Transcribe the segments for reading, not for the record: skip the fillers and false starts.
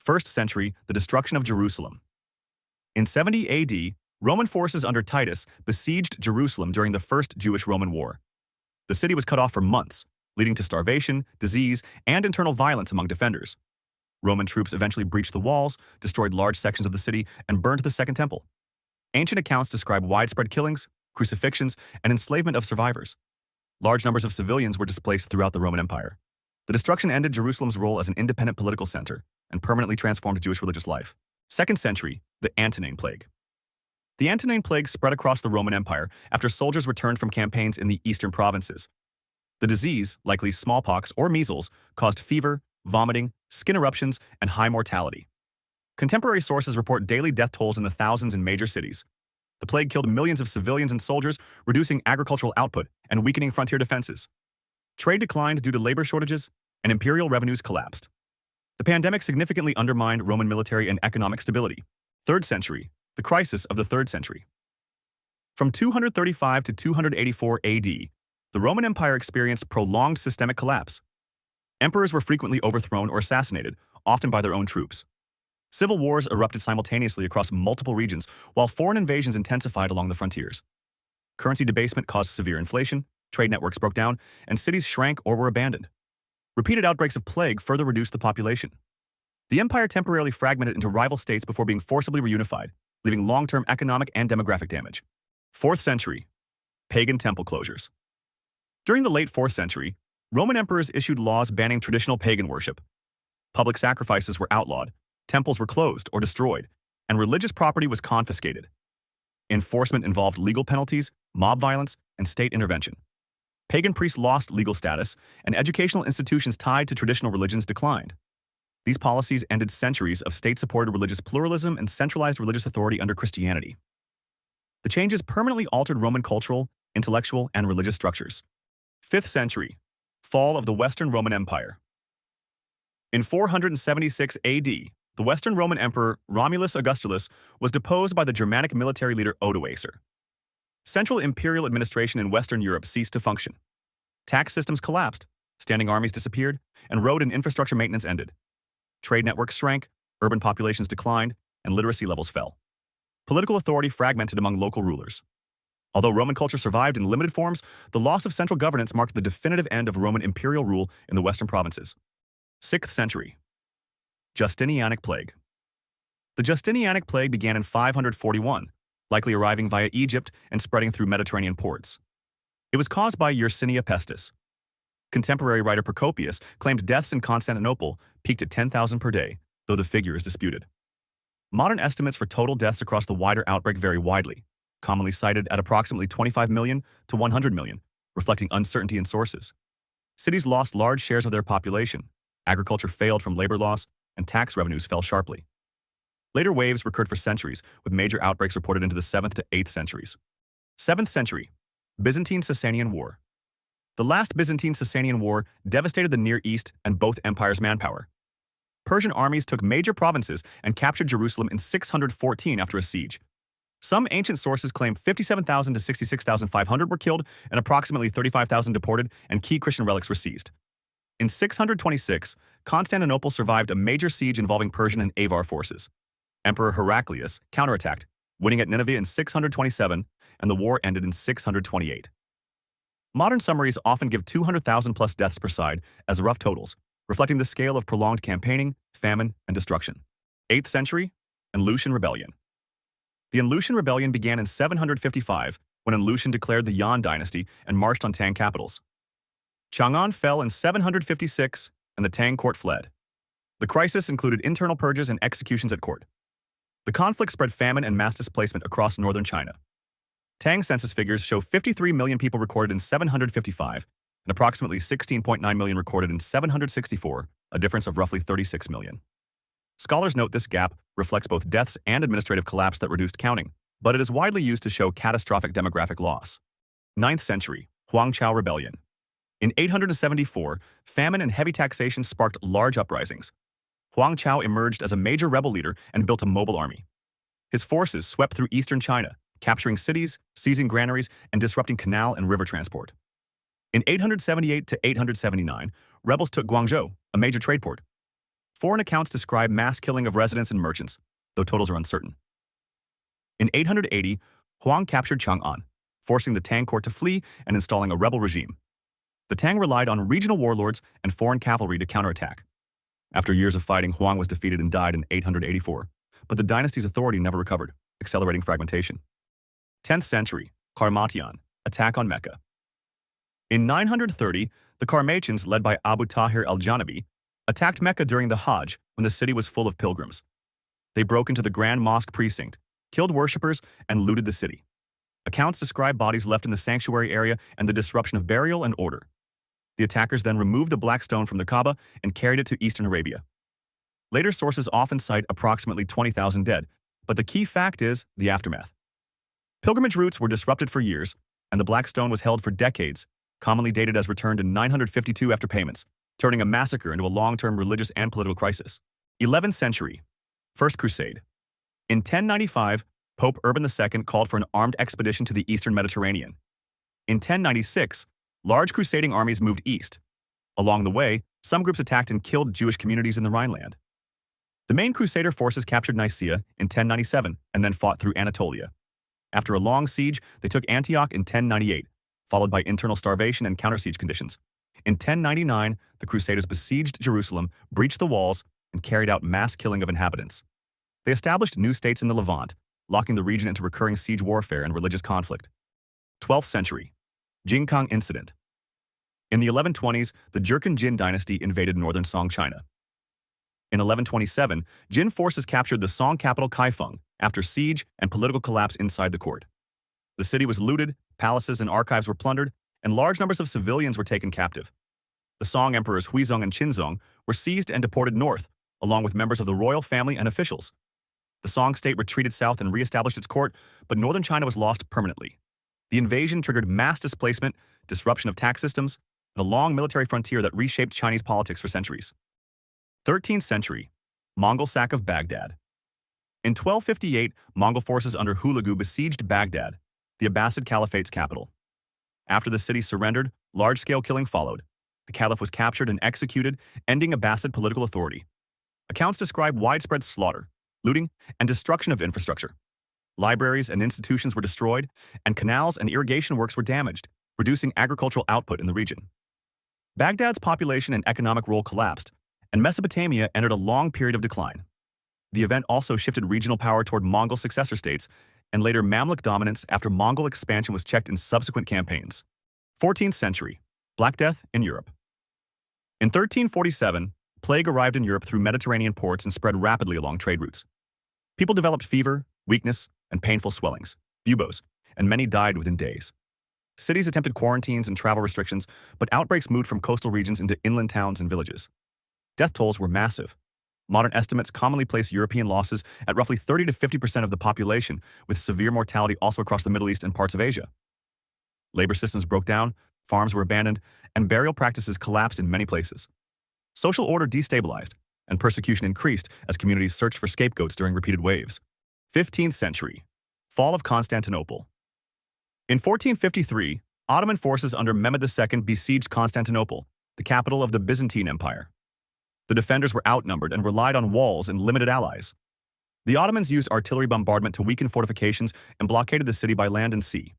First century, the destruction of Jerusalem. In 70 AD, Roman forces under Titus besieged Jerusalem during the First Jewish-Roman War. The city was cut off for months, leading to starvation, disease, and internal violence among defenders. Roman troops eventually breached the walls, destroyed large sections of the city, and burned the Second Temple. Ancient accounts describe widespread killings, crucifixions, and enslavement of survivors. Large numbers of civilians were displaced throughout the Roman Empire. The destruction ended Jerusalem's role as an independent political center and permanently transformed Jewish religious life. Second century, the Antonine Plague. The Antonine Plague spread across the Roman Empire after soldiers returned from campaigns in the eastern provinces. The disease, likely smallpox or measles, caused fever, vomiting, skin eruptions, and high mortality. Contemporary sources report daily death tolls in the thousands in major cities. The plague killed millions of civilians and soldiers, reducing agricultural output and weakening frontier defenses. Trade declined due to labor shortages, and imperial revenues collapsed. The pandemic significantly undermined Roman military and economic stability. Third century, the crisis of the Third century. From 235 to 284 AD, the Roman Empire experienced prolonged systemic collapse. Emperors were frequently overthrown or assassinated, often by their own troops. Civil wars erupted simultaneously across multiple regions, while foreign invasions intensified along the frontiers. Currency debasement caused severe inflation, trade networks broke down, and cities shrank or were abandoned. Repeated outbreaks of plague further reduced the population. The empire temporarily fragmented into rival states before being forcibly reunified, leaving long-term economic and demographic damage. Fourth century, pagan temple closures. During the late 4th century, Roman emperors issued laws banning traditional pagan worship. Public sacrifices were outlawed, temples were closed or destroyed, and religious property was confiscated. Enforcement involved legal penalties, mob violence, and state intervention. Pagan priests lost legal status, and educational institutions tied to traditional religions declined. These policies ended centuries of state-supported religious pluralism and centralized religious authority under Christianity. The changes permanently altered Roman cultural, intellectual, and religious structures. 5th century, fall of the Western Roman Empire. In 476 AD, the Western Roman Emperor Romulus Augustulus was deposed by the Germanic military leader Odoacer. Central imperial administration in Western Europe ceased to function. Tax systems collapsed, standing armies disappeared, and road and infrastructure maintenance ended. Trade networks shrank, urban populations declined, and literacy levels fell. Political authority fragmented among local rulers. Although Roman culture survived in limited forms, the loss of central governance marked the definitive end of Roman imperial rule in the western provinces. 6th century, Justinianic Plague. The Justinianic Plague began in 541, likely arriving via Egypt and spreading through Mediterranean ports. It was caused by Yersinia pestis. Contemporary writer Procopius claimed deaths in Constantinople peaked at 10,000 per day, though the figure is disputed. Modern estimates for total deaths across the wider outbreak vary widely, commonly cited at approximately 25 million to 100 million, reflecting uncertainty in sources. Cities lost large shares of their population, agriculture failed from labor loss, and tax revenues fell sharply. Later waves recurred for centuries, with major outbreaks reported into the 7th to 8th centuries. 7th century, Byzantine-Sassanian War. The last Byzantine-Sassanian War devastated the Near East and both empires' manpower. Persian armies took major provinces and captured Jerusalem in 614 after a siege. Some ancient sources claim 57,000 to 66,500 were killed and approximately 35,000 deported, and key Christian relics were seized. In 626, Constantinople survived a major siege involving Persian and Avar forces. Emperor Heraclius counterattacked, winning at Nineveh in 627, and the war ended in 628. Modern summaries often give 200,000 plus deaths per side as rough totals, reflecting the scale of prolonged campaigning, famine, and destruction. 8th century, An Lushan Rebellion. The An Lushan Rebellion began in 755 when An Lushan declared the Yuan dynasty and marched on Tang capitals. Chang'an fell in 756 and the Tang court fled. The crisis included internal purges and executions at court. The conflict spread famine and mass displacement across northern China. Tang census figures show 53 million people recorded in 755 and approximately 16.9 million recorded in 764, a difference of roughly 36 million. Scholars note this gap reflects both deaths and administrative collapse that reduced counting, but it is widely used to show catastrophic demographic loss. 9th century, Huang Chao Rebellion. In 874, famine and heavy taxation sparked large uprisings. Huang Chao emerged as a major rebel leader and built a mobile army. His forces swept through eastern China, capturing cities, seizing granaries, and disrupting canal and river transport. In 878 to 879, rebels took Guangzhou, a major trade port. Foreign accounts describe mass killing of residents and merchants, though totals are uncertain. In 880, Huang captured Chang'an, forcing the Tang court to flee and installing a rebel regime. The Tang relied on regional warlords and foreign cavalry to counterattack. After years of fighting, Huang was defeated and died in 884, but the dynasty's authority never recovered, accelerating fragmentation. 10th century, Qarmatian, attack on Mecca. In 930, the Qarmatians, led by Abu Tahir al-Janabi, attacked Mecca during the Hajj when the city was full of pilgrims. They broke into the Grand Mosque precinct, killed worshippers, and looted the city. Accounts describe bodies left in the sanctuary area and the disruption of burial and order. The attackers then removed the black stone from the Kaaba and carried it to eastern Arabia. Later sources often cite approximately 20,000 dead, but the key fact is the aftermath. Pilgrimage routes were disrupted for years, and the black stone was held for decades, commonly dated as returned in 952 after payments, turning a massacre into a long-term religious and political crisis. 11th century, First Crusade. In 1095, Pope Urban II called for an armed expedition to the eastern Mediterranean. In 1096, large crusading armies moved east. Along the way, some groups attacked and killed Jewish communities in the Rhineland. The main crusader forces captured Nicaea in 1097 and then fought through Anatolia. After a long siege, they took Antioch in 1098, followed by internal starvation and counter-siege conditions. In 1099, the Crusaders besieged Jerusalem, breached the walls, and carried out mass killing of inhabitants. They established new states in the Levant, locking the region into recurring siege warfare and religious conflict. 12th century, Jingkang Incident. In the 1120s, the Jurchen Jin dynasty invaded northern Song China. In 1127, Jin forces captured the Song capital Kaifeng after siege and political collapse inside the court. The city was looted, palaces and archives were plundered, and large numbers of civilians were taken captive. The Song emperors Huizong and Qinzong were seized and deported north, along with members of the royal family and officials. The Song state retreated south and re-established its court, but northern China was lost permanently. The invasion triggered mass displacement, disruption of tax systems, and a long military frontier that reshaped Chinese politics for centuries. 13th century, Mongol sack of Baghdad. In 1258, Mongol forces under Hulagu besieged Baghdad, the Abbasid Caliphate's capital. After the city surrendered, large-scale killing followed. The caliph was captured and executed, ending Abbasid political authority. Accounts describe widespread slaughter, looting, and destruction of infrastructure. Libraries and institutions were destroyed, and canals and irrigation works were damaged, reducing agricultural output in the region. Baghdad's population and economic role collapsed, and Mesopotamia entered a long period of decline. The event also shifted regional power toward Mongol successor states, and later Mamluk dominance after Mongol expansion was checked in subsequent campaigns. 14th century, Black Death in Europe. In 1347, plague arrived in Europe through Mediterranean ports and spread rapidly along trade routes. People developed fever, weakness, and painful swellings, buboes, and many died within days. Cities attempted quarantines and travel restrictions, but outbreaks moved from coastal regions into inland towns and villages. Death tolls were massive. Modern estimates commonly place European losses at roughly 30 to 50% of the population, with severe mortality also across the Middle East and parts of Asia. Labor systems broke down, farms were abandoned, and burial practices collapsed in many places. Social order destabilized, and persecution increased as communities searched for scapegoats during repeated waves. 15th century, Fall of Constantinople. In 1453, Ottoman forces under Mehmed II besieged Constantinople, the capital of the Byzantine Empire. The defenders were outnumbered and relied on walls and limited allies. The Ottomans used artillery bombardment to weaken fortifications and blockaded the city by land and sea.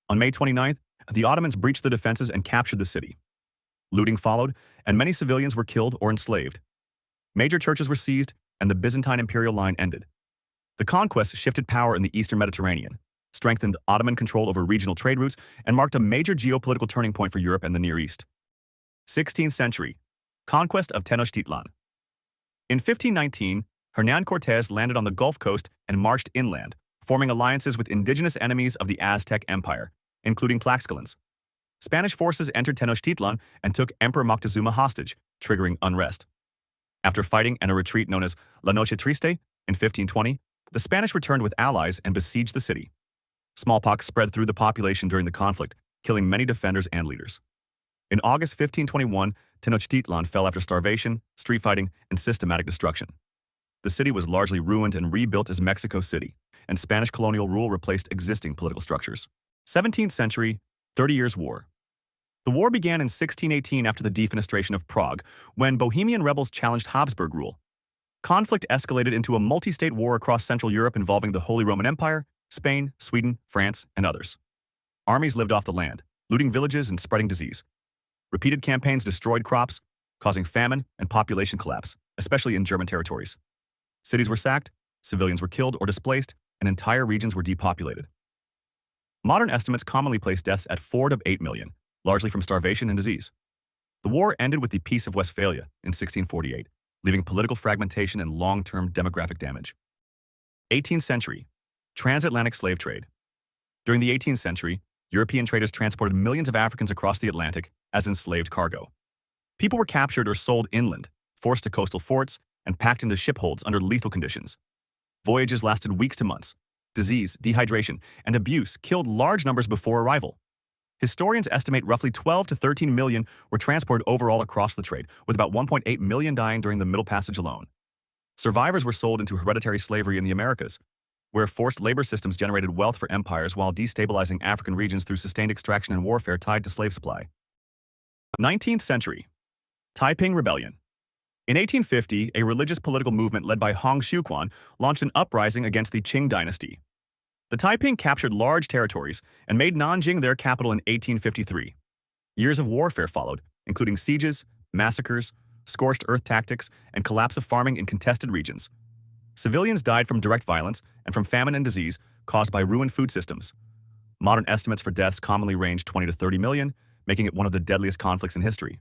On May 29th, the Ottomans breached the defenses and captured the city. Looting followed, and many civilians were killed or enslaved. Major churches were seized, and the Byzantine imperial line ended. The conquest shifted power in the eastern Mediterranean, strengthened Ottoman control over regional trade routes, and marked a major geopolitical turning point for Europe and the Near East. 16th century, Conquest of Tenochtitlan. In 1519, Hernán Cortés landed on the Gulf Coast and marched inland, forming alliances with indigenous enemies of the Aztec Empire, including Tlaxcalans. Spanish forces entered Tenochtitlan and took Emperor Moctezuma hostage, triggering unrest. After fighting and a retreat known as La Noche Triste in 1520, the Spanish returned with allies and besieged the city. Smallpox spread through the population during the conflict, killing many defenders and leaders. In August 1521, Tenochtitlan fell after starvation, street fighting, and systematic destruction. The city was largely ruined and rebuilt as Mexico City, and Spanish colonial rule replaced existing political structures. 17th century, 30 Years' War. The war began in 1618 after the defenestration of Prague, when Bohemian rebels challenged Habsburg rule. Conflict escalated into a multi-state war across Central Europe involving the Holy Roman Empire, Spain, Sweden, France, and others. Armies lived off the land, looting villages and spreading disease. Repeated campaigns destroyed crops, causing famine and population collapse, especially in German territories. Cities were sacked, civilians were killed or displaced, and entire regions were depopulated. Modern estimates commonly place deaths at 4 to 8 million, largely from starvation and disease. The war ended with the Peace of Westphalia in 1648, leaving political fragmentation and long-term demographic damage. 18th century, transatlantic slave trade. During the 18th century, European traders transported millions of Africans across the Atlantic as enslaved cargo. People were captured or sold inland, forced to coastal forts, and packed into ship holds under lethal conditions. Voyages lasted weeks to months. Disease, dehydration, and abuse killed large numbers before arrival. Historians estimate roughly 12 to 13 million were transported overall across the trade, with about 1.8 million dying during the Middle Passage alone. Survivors were sold into hereditary slavery in the Americas, where forced labor systems generated wealth for empires while destabilizing African regions through sustained extraction and warfare tied to slave supply. 19th century, Taiping Rebellion. In 1850, a religious political movement led by Huang Chao launched an uprising against the Qing dynasty. The Taiping captured large territories and made Nanjing their capital in 1853. Years of warfare followed, including sieges, massacres, scorched earth tactics, and collapse of farming in contested regions. Civilians died from direct violence and from famine and disease caused by ruined food systems. Modern estimates for deaths commonly range 20 to 30 million, making it one of the deadliest conflicts in history.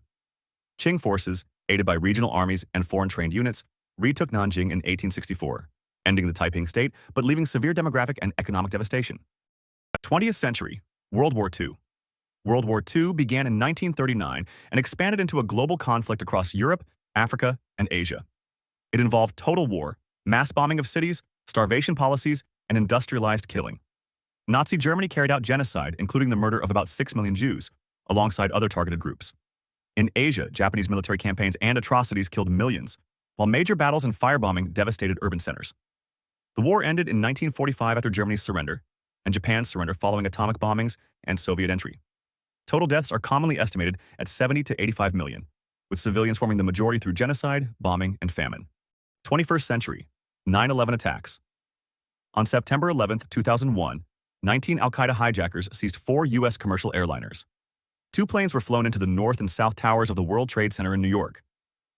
Qing forces, aided by regional armies and foreign-trained units, retook Nanjing in 1864, ending the Taiping state but leaving severe demographic and economic devastation. 20th century, World War II. World War II began in 1939 and expanded into a global conflict across Europe, Africa, and Asia. It involved total war, mass bombing of cities, starvation policies, and industrialized killing. Nazi Germany carried out genocide, including the murder of about 6 million Jews, alongside other targeted groups. In Asia, Japanese military campaigns and atrocities killed millions, while major battles and firebombing devastated urban centers. The war ended in 1945 after Germany's surrender, and Japan's surrender following atomic bombings and Soviet entry. Total deaths are commonly estimated at 70 to 85 million, with civilians forming the majority through genocide, bombing, and famine. 21st century, 9/11 attacks. On September 11, 2001, 19 al-Qaeda hijackers seized 4 U.S. commercial airliners. 2 planes were flown into the north and south towers of the World Trade Center in New York.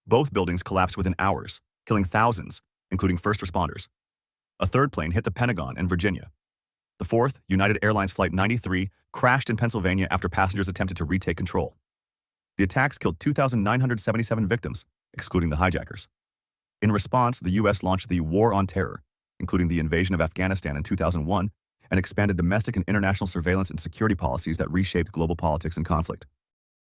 Both buildings collapsed within hours, killing thousands, including first responders. A third plane hit the Pentagon in Virginia. The fourth, United Airlines Flight 93, crashed in Pennsylvania after passengers attempted to retake control. The attacks killed 2,977 victims, excluding the hijackers. In response, the U.S. launched the War on Terror, including the invasion of Afghanistan in 2001, and expanded domestic and international surveillance and security policies that reshaped global politics and conflict.